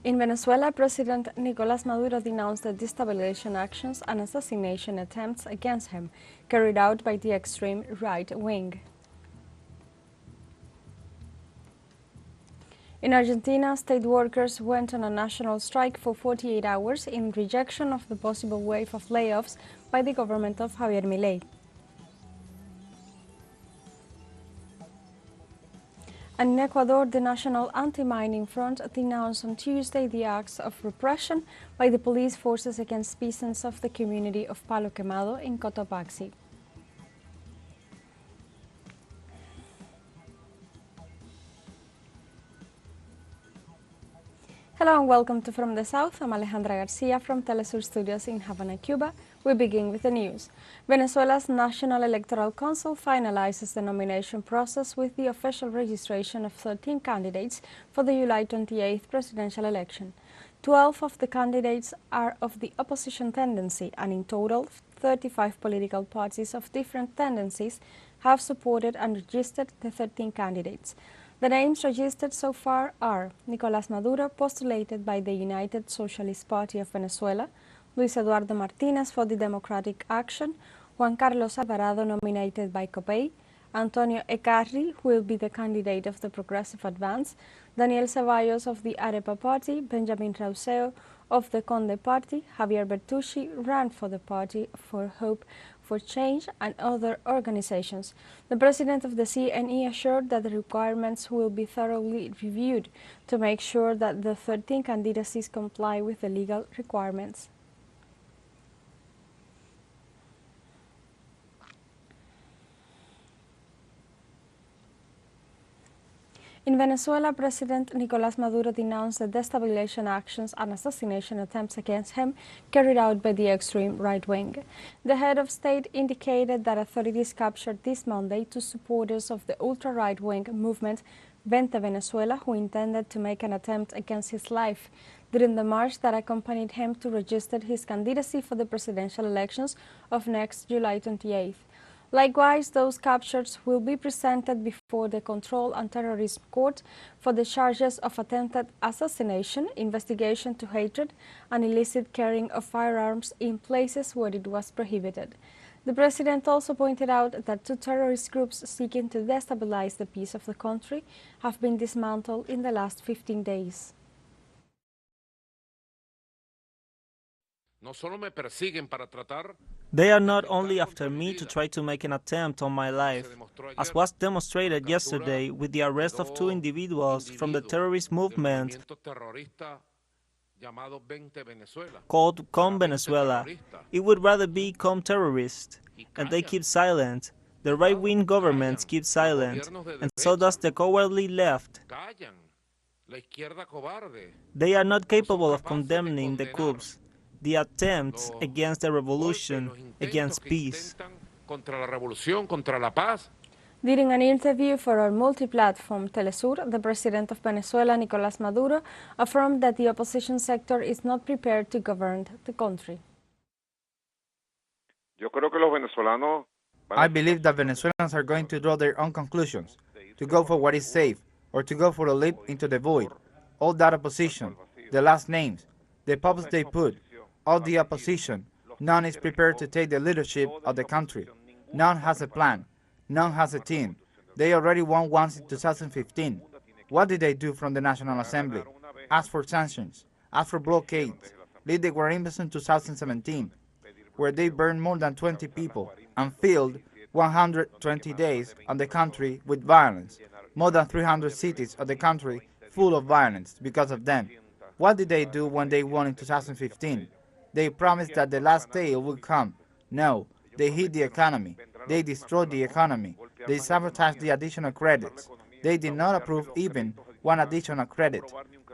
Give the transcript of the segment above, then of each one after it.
In Venezuela, President Nicolás Maduro denounced the destabilization actions and assassination attempts against him carried out by the extreme right wing. In Argentina, state workers went on a national strike for 48 hours in rejection of the possible wave of layoffs by the government of Javier Milei. And in Ecuador, the National Anti-Mining Front denounced on Tuesday the acts of repression by the police forces against peasants of the community of Palo Quemado in Cotopaxi. Hello and welcome to From the South. I'm Alejandra Garcia from teleSUR Studios in Havana, Cuba. We begin with the news. Venezuela's National Electoral Council finalizes the nomination process with the official registration of 13 candidates for the July 28th presidential election. 12 of the candidates are of the opposition tendency, and in total, 35 political parties of different tendencies have supported and registered the 13 candidates. The names registered so far are Nicolás Maduro, postulated by the United Socialist Party of Venezuela, Luis Eduardo Martínez for the Democratic Action, Juan Carlos Alvarado nominated by COPEI, Antonio Ecarri, who will be the candidate of the Progressive Advance, Daniel Ceballos of the Arepa Party, Benjamin Rauseo of the Conde Party, Javier Bertucci ran for the Party for Hope for Change, and other organizations. The president of the CNE assured that the requirements will be thoroughly reviewed to make sure that the 13 candidacies comply with the legal requirements. In Venezuela, President Nicolás Maduro denounced the destabilization actions and assassination attempts against him carried out by the extreme right wing. The head of state indicated that authorities captured this Monday two supporters of the ultra-right wing movement Vente Venezuela, who intended to make an attempt against his life during the march that accompanied him to register his candidacy for the presidential elections of next July 28th. Likewise, those captured will be presented before the Control and Terrorism Court for the charges of attempted assassination, investigation to hatred, and illicit carrying of firearms in places where it was prohibited. The president also pointed out that two terrorist groups seeking to destabilize the peace of the country have been dismantled in the last 15 days. They are not only after me to try to make an attempt on my life, as was demonstrated yesterday with the arrest of two individuals from the terrorist movement called Come Venezuela. It would rather be Come Terrorist, and they keep silent. The right-wing governments keep silent, and so does the cowardly left. They are not capable of condemning the coups, the attempts against the revolution, against peace. During an interview for our multi-platform teleSUR, the president of Venezuela, Nicolás Maduro, affirmed that the opposition sector is not prepared to govern the country. I believe that Venezuelans are going to draw their own conclusions, to go for what is safe, or to go for a leap into the void. All that opposition, the last names, the pops they put, all the opposition, none is prepared to take the leadership of the country. None has a plan. None has a team. They already won once in 2015. What did they do from the National Assembly? Ask for sanctions, ask for blockades, lead the Guarimbas in 2017, where they burned more than 20 people and filled 120 days on the country with violence, more than 300 cities of the country full of violence because of them. What did they do when they won in 2015? They promised that the last day would come. No, they hit the economy. They destroyed the economy. They sabotaged the additional credits. They did not approve even one additional credit.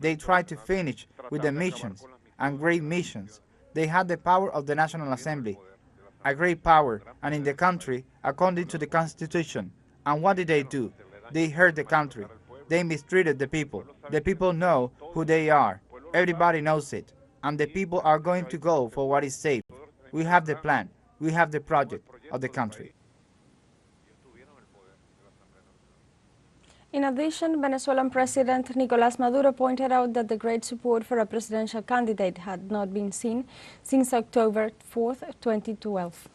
They tried to finish with the missions and great missions. They had the power of the National Assembly, a great power, and in the country, according to the Constitution. And what did they do? They hurt the country. They mistreated the people. The people know who they are. Everybody knows it. And the people are going to go for what is safe. We have the plan. We have the project of the country. In addition, Venezuelan President Nicolás Maduro pointed out that the great support for a presidential candidate had not been seen since October 4, 2012.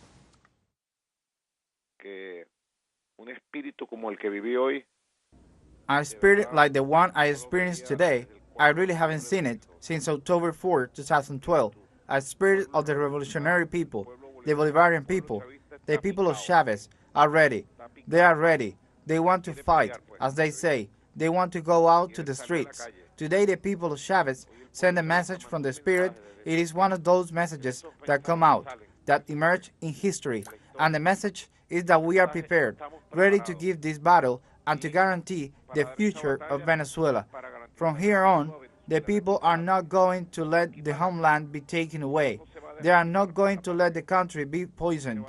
A spirit like the one I experienced today, I really haven't seen it since October 4, 2012. A spirit of the revolutionary people, the Bolivarian people, the people of Chavez are ready. They are ready. They want to fight, as they say. They want to go out to the streets. Today the people of Chavez send a message from the spirit. It is one of those messages that come out, that emerge in history. And the message is that we are prepared, ready to give this battle and to guarantee the future of Venezuela. From here on, the people are not going to let the homeland be taken away. They are not going to let the country be poisoned,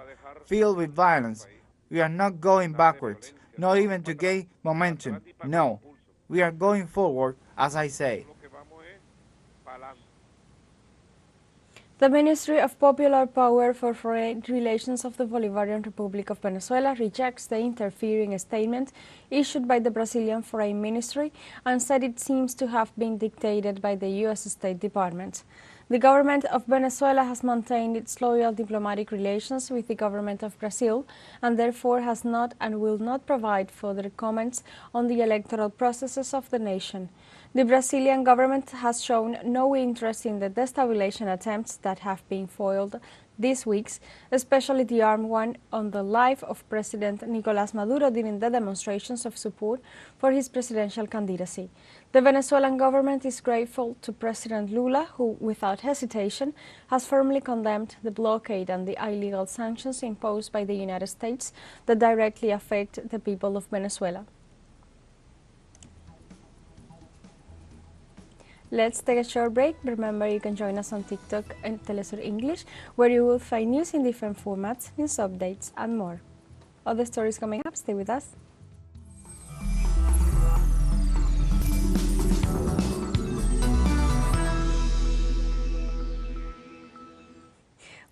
filled with violence. We are not going backwards, not even to gain momentum. No, we are going forward, as I say. The Ministry of Popular Power for Foreign Relations of the Bolivarian Republic of Venezuela rejects the interfering statement issued by the Brazilian Foreign Ministry and said it seems to have been dictated by the U.S. State Department. The government of Venezuela has maintained its loyal diplomatic relations with the government of Brazil and therefore has not and will not provide further comments on the electoral processes of the nation. The Brazilian government has shown no interest in the destabilization attempts that have been foiled these weeks, especially the armed one on the life of President Nicolás Maduro during the demonstrations of support for his presidential candidacy. The Venezuelan government is grateful to President Lula, who, without hesitation, has firmly condemned the blockade and the illegal sanctions imposed by the United States that directly affect the people of Venezuela. Let's take a short break. Remember, you can join us on TikTok and teleSUR English, where you will find news in different formats, news updates, and more. Other stories coming up. Stay with us.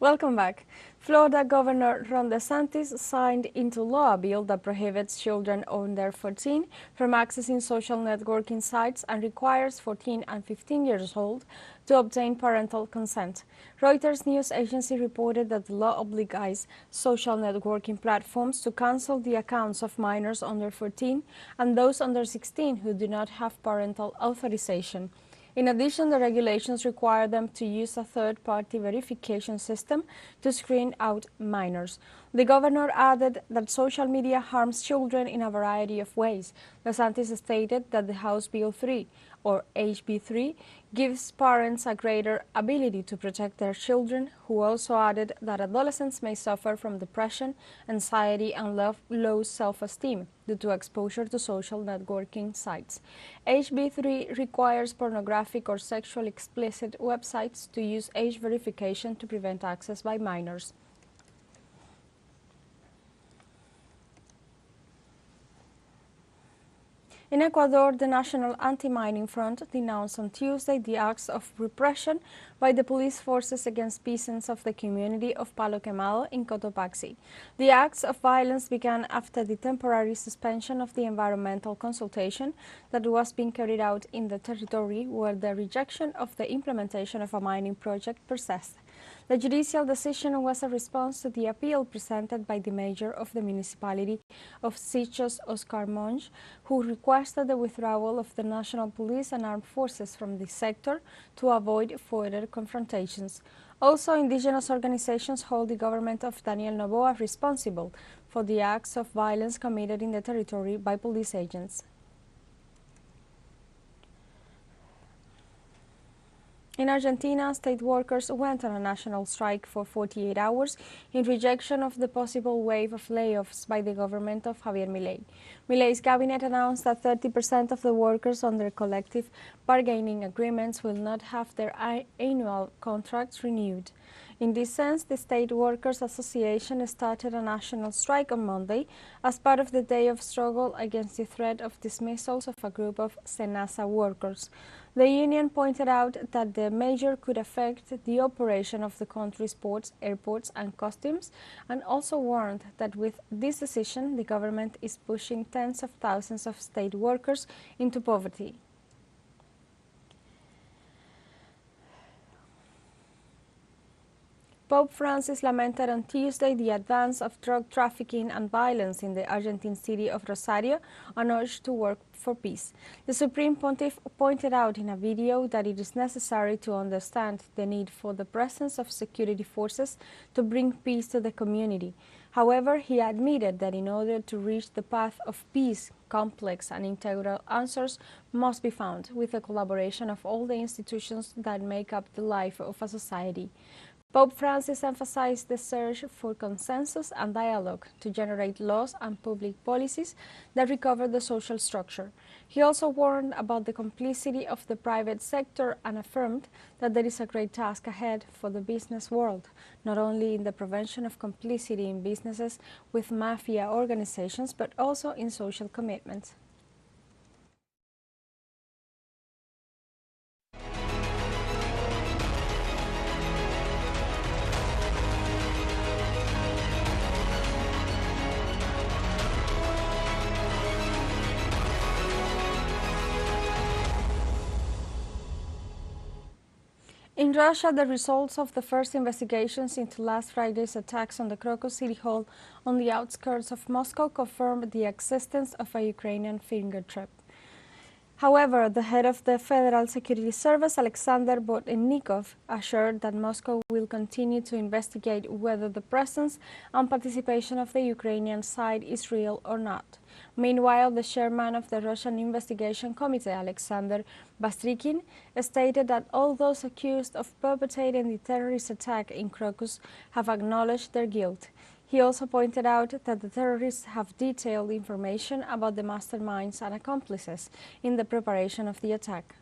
Welcome back. Florida Governor Ron DeSantis signed into law a bill that prohibits children under 14 from accessing social networking sites and requires 14 and 15 years old to obtain parental consent. Reuters news agency reported that the law obliges social networking platforms to cancel the accounts of minors under 14 and those under 16 who do not have parental authorization. In addition, the regulations require them to use a third-party verification system to screen out minors. The governor added that social media harms children in a variety of ways. DeSantis stated that the House Bill 3, or HB 3, gives parents a greater ability to protect their children, who also added that adolescents may suffer from depression, anxiety, and low self-esteem due to exposure to social networking sites. HB 3 requires pornographic or sexually explicit websites to use age verification to prevent access by minors. In Ecuador, the National Anti-Mining Front denounced on Tuesday the acts of repression by the police forces against peasants of the community of Palo Quemado in Cotopaxi. The acts of violence began after the temporary suspension of the environmental consultation that was being carried out in the territory where the rejection of the implementation of a mining project persists. The judicial decision was a response to the appeal presented by the mayor of the municipality of Sichos, Oscar Monge, who requested the withdrawal of the national police and armed forces from the sector to avoid further confrontations. Also, indigenous organizations hold the government of Daniel Noboa responsible for the acts of violence committed in the territory by police agents. In Argentina, state workers went on a national strike for 48 hours in rejection of the possible wave of layoffs by the government of Javier Milei. Milei's cabinet announced that 30% of the workers under collective bargaining agreements will not have their annual contracts renewed. In this sense, the State Workers Association started a national strike on Monday as part of the day of struggle against the threat of dismissals of a group of SENASA workers. The union pointed out that the measure could affect the operation of the country's ports, airports and customs, and also warned that with this decision, the government is pushing tens of thousands of state workers into poverty. Pope Francis lamented on Tuesday the advance of drug trafficking and violence in the Argentine city of Rosario and urged to work for peace. The Supreme Pontiff pointed out in a video that it is necessary to understand the need for the presence of security forces to bring peace to the community. However, he admitted that in order to reach the path of peace, complex and integral answers must be found with the collaboration of all the institutions that make up the life of a society. Pope Francis emphasized the search for consensus and dialogue to generate laws and public policies that recover the social structure. He also warned about the complicity of the private sector and affirmed that there is a great task ahead for the business world, not only in the prevention of complicity in businesses with mafia organizations, but also in social commitments. In Russia, the results of the first investigations into last Friday's attacks on the Crocus City Hall on the outskirts of Moscow confirmed the existence of a Ukrainian fingerprint. However, the head of the Federal Security Service, Alexander Botnikov, assured that Moscow will continue to investigate whether the presence and participation of the Ukrainian side is real or not. Meanwhile, the chairman of the Russian Investigation Committee, Alexander Bastrykin, stated that all those accused of perpetrating the terrorist attack in Crocus have acknowledged their guilt. He also pointed out that the terrorists have detailed information about the masterminds and accomplices in the preparation of the attack.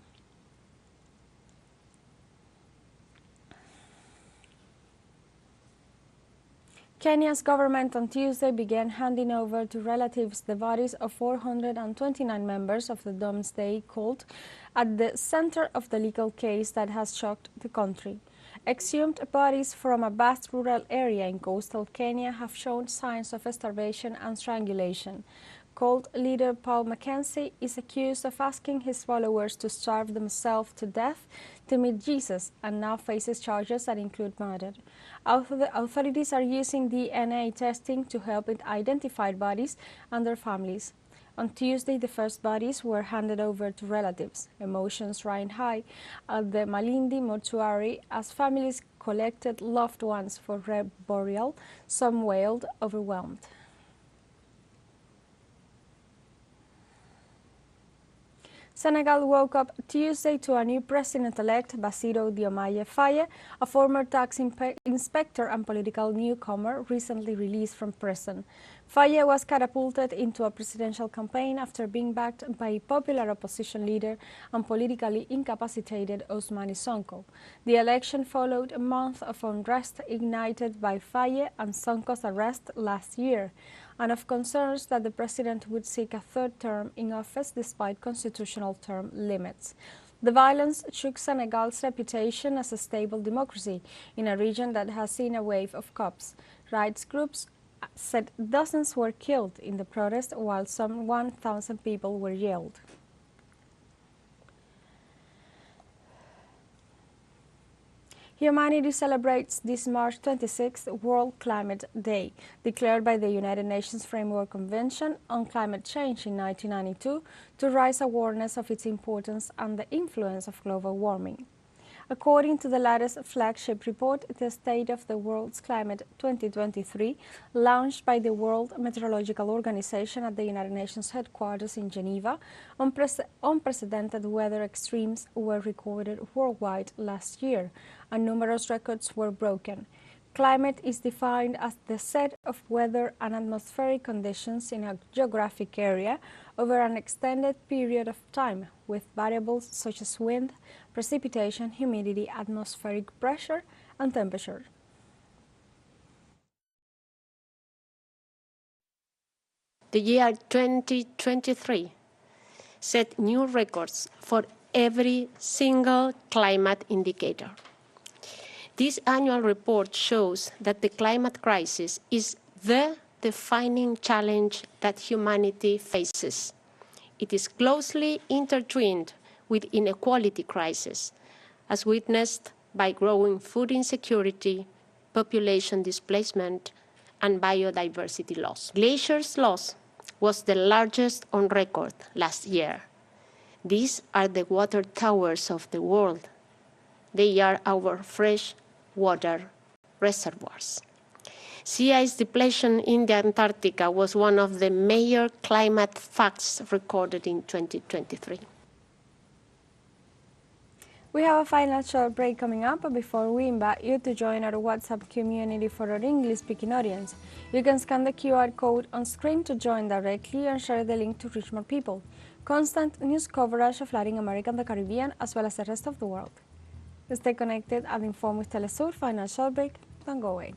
Kenya's government on Tuesday began handing over to relatives the bodies of 429 members of the Doomsday Cult at the center of the legal case that has shocked the country. Exhumed bodies from a vast rural area in coastal Kenya have shown signs of starvation and strangulation. Cult leader Paul Mackenzie is accused of asking his followers to starve themselves to death to meet Jesus and now faces charges that include murder. Authorities are using DNA testing to help identify bodies and their families. On Tuesday, the first bodies were handed over to relatives. Emotions ran high at the Malindi mortuary as families collected loved ones for burial. Some wailed, overwhelmed. Senegal woke up Tuesday to a new president-elect, Bassirou Diomaye Faye, a former tax inspector and political newcomer recently released from prison. Faye was catapulted into a presidential campaign after being backed by popular opposition leader and politically incapacitated Ousmane Sonko. The election followed a month of unrest ignited by Faye and Sonko's arrest last year, and of concerns that the president would seek a third term in office despite constitutional term limits. The violence shook Senegal's reputation as a stable democracy in a region that has seen a wave of coups. Rights groups said dozens were killed in the protest, while some 1,000 people were jailed. Humanity celebrates this March 26th World Climate Day, declared by the United Nations Framework Convention on Climate Change in 1992 to raise awareness of its importance and the influence of global warming. According to the latest flagship report, the State of the World's Climate 2023, launched by the World Meteorological Organization at the United Nations headquarters in Geneva, unprecedented weather extremes were recorded worldwide last year, and numerous records were broken. Climate is defined as the set of weather and atmospheric conditions in a geographic area over an extended period of time, with variables such as wind, precipitation, humidity, atmospheric pressure, and temperature. The year 2023 set new records for every single climate indicator. This annual report shows that the climate crisis is the defining challenge that humanity faces. It is closely intertwined with inequality crisis, as witnessed by growing food insecurity, population displacement, and biodiversity loss. Glaciers loss was the largest on record last year. These are the water towers of the world. They are our fresh water reservoirs. Sea ice depletion in the Antarctica was one of the major climate facts recorded in 2023. We have a final short break coming up, but before we invite you to join our WhatsApp community for our English-speaking audience. You can scan the QR code on screen to join directly and share the link to reach more people. Constant news coverage of Latin America and the Caribbean, as well as the rest of the world. Stay connected and informed with teleSUR. Final short break. Don't go away.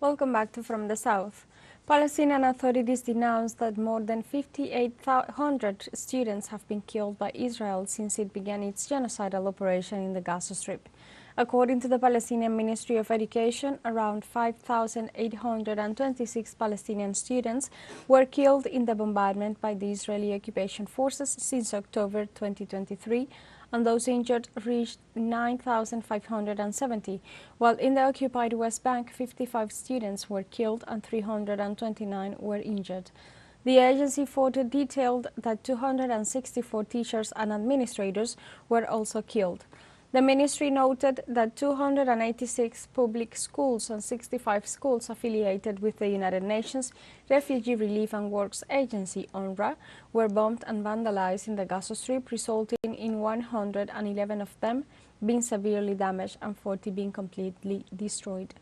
Welcome back to From the South. Palestinian authorities denounced that more than 5,800 students have been killed by Israel since it began its genocidal operation in the Gaza Strip. According to the Palestinian Ministry of Education, around 5,826 Palestinian students were killed in the bombardment by the Israeli occupation forces since October 2023, and those injured reached 9,570, while in the occupied West Bank, 55 students were killed and 329 were injured. The agency photo detailed that 264 teachers and administrators were also killed. The ministry noted that 286 public schools and 65 schools affiliated with the United Nations Refugee Relief and Works Agency, UNRWA, were bombed and vandalized in the Gaza Strip, resulting in 111 of them being severely damaged and 40 being completely destroyed.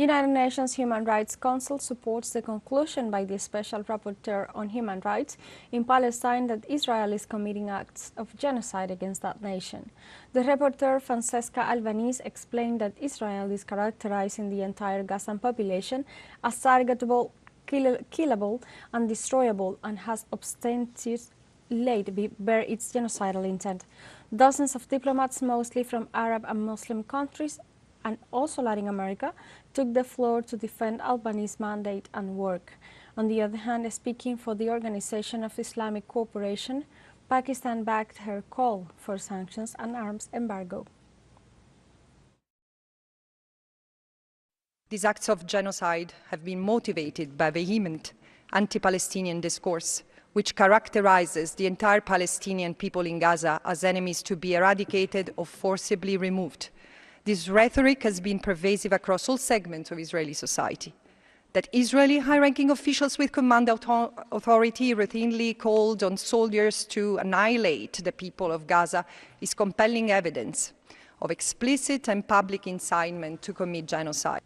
United Nations Human Rights Council supports the conclusion by the Special Rapporteur on Human Rights in Palestine that Israel is committing acts of genocide against that nation. The rapporteur, Francesca Albanese, explained that Israel is characterizing the entire Gazan population as targetable, killable, and destroyable, and has ostensibly bear its genocidal intent. Dozens of diplomats, mostly from Arab and Muslim countries, and also Latin America, took the floor to defend Albany's mandate and work. On the other hand, speaking for the Organization of Islamic Cooperation, Pakistan backed her call for sanctions and arms embargo. These acts of genocide have been motivated by vehement anti-Palestinian discourse, which characterizes the entire Palestinian people in Gaza as enemies to be eradicated or forcibly removed. This rhetoric has been pervasive across all segments of Israeli society. That Israeli high-ranking officials with command authority routinely called on soldiers to annihilate the people of Gaza is compelling evidence of explicit and public incitement to commit genocide.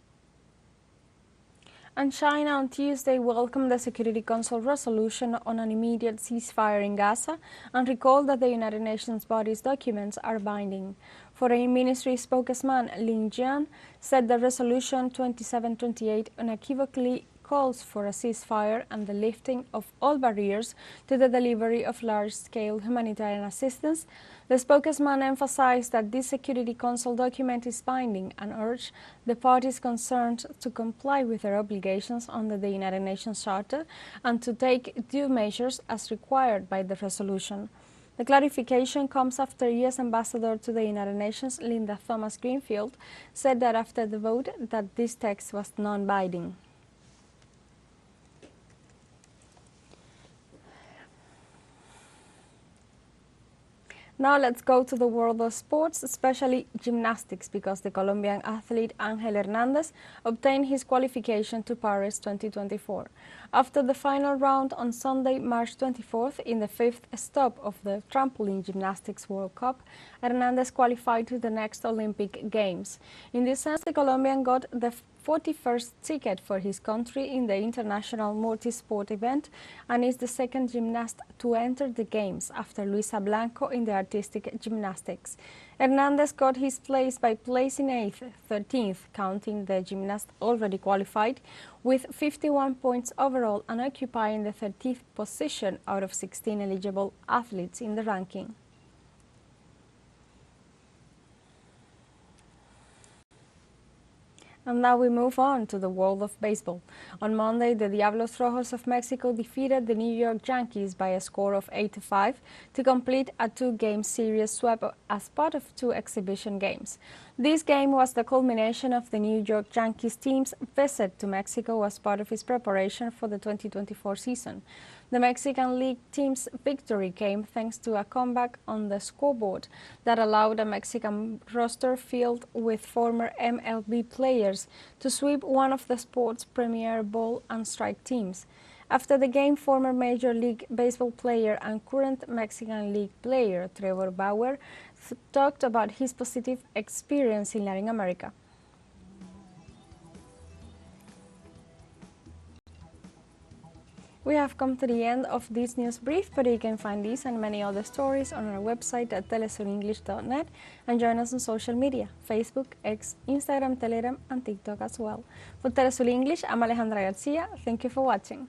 And China on Tuesday welcomed the Security Council resolution on an immediate ceasefire in Gaza and recalled that the United Nations body's documents are binding. Foreign Ministry spokesman Lin Jian said the resolution 2728 unequivocally calls for a ceasefire and the lifting of all barriers to the delivery of large-scale humanitarian assistance. The spokesman emphasized that this Security Council document is binding and urged the parties concerned to comply with their obligations under the United Nations Charter and to take due measures as required by the resolution. The clarification comes after U.S. Ambassador to the United Nations Linda Thomas-Greenfield said that after the vote that this text was non-binding. Now let's go to the world of sports, especially gymnastics, because the Colombian athlete Ángel Hernández obtained his qualification to Paris 2024. After the final round on Sunday, March 24th, in the fifth stop of the Trampoline Gymnastics World Cup, Hernández qualified to the next Olympic Games. In this sense, the Colombian got the 41st ticket for his country in the international multi-sport event and is the second gymnast to enter the Games after Luisa Blanco in the artistic gymnastics. Hernández got his place by placing 8th, 13th, counting the gymnast already qualified, with 51 points overall and occupying the 30th position out of 16 eligible athletes in the ranking. And now we move on to the world of baseball. On Monday, the Diablos Rojos of Mexico defeated the New York Yankees by a score of 8-5 to complete a two-game series sweep as part of two exhibition games. This game was the culmination of the New York Yankees team's visit to Mexico as part of its preparation for the 2024 season. The Mexican League team's victory came thanks to a comeback on the scoreboard that allowed a Mexican roster filled with former MLB players to sweep one of the sport's premier ball and strike teams. After the game, former Major League Baseball player and current Mexican League player Trevor Bauer talked about his positive experience in Latin America. We have come to the end of this news brief, but you can find these and many other stories on our website at telesurenglish.net and join us on social media, Facebook, X, Instagram, Telegram and TikTok as well. For Telesur English, I'm Alejandra Garcia. Thank you for watching.